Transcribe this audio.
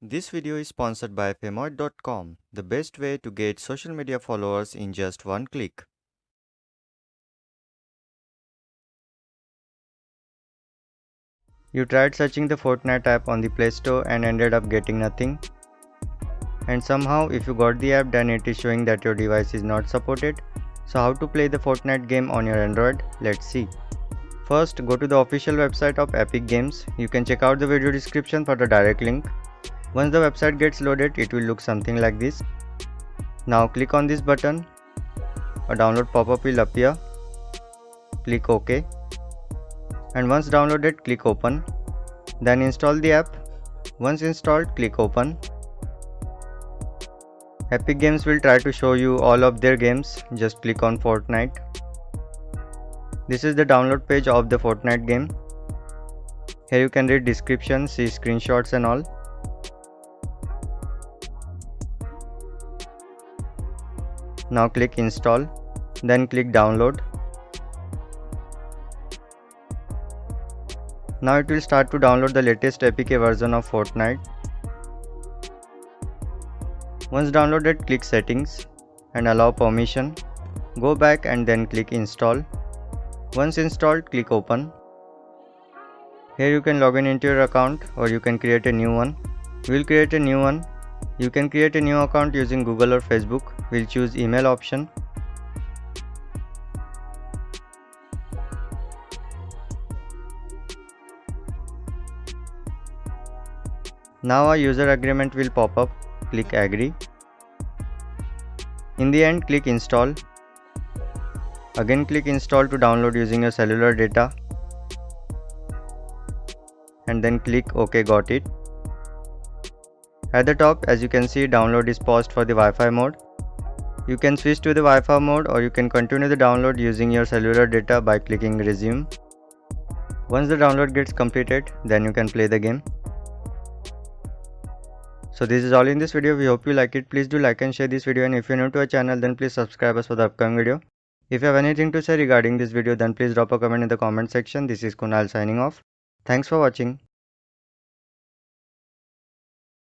This video is sponsored by Famoid.com, the best way to get social media followers in just one click. You tried searching the Fortnite app on the Play Store and ended up getting nothing. And somehow if you got the app, then it is showing that your device is not supported. So how to play the Fortnite game on your Android? Let's see. First, go to the official website of Epic Games. You can check out the video description for the direct link. Once the website gets loaded, it will look something like this. Now click on this button. A download pop-up will appear. Click OK. And once downloaded, click Open. Then install the app. Once installed, click Open. Epic Games will try to show you all of their games. Just click on Fortnite. This is the download page of the Fortnite game. Here you can read description, see screenshots and all. Now click install, then click download. Now it will start to download the latest APK version of Fortnite. Once downloaded, click settings and allow permission. Go back and then click install. Once installed, click open. Here you can log in into your account or you can create a new one. We'll create a new one. You can create a new account using Google or Facebook. We'll choose email option. Now a user agreement will pop up. Click agree. In the end, click install. Again click install to download using your cellular data. And then click OK, got it. At the top, as you can see, download is paused for the Wi-Fi mode. You can switch to the Wi-Fi mode or you can continue the download using your cellular data by clicking resume. Once the download gets completed, then you can play the game. So this is all in this video. We hope you like it. Please do like and share this video, and if you're new to our channel, then please subscribe us for the upcoming video. If you have anything to say regarding this video, then please drop a comment in the comment section. This is Kunal signing off. Thanks for watching.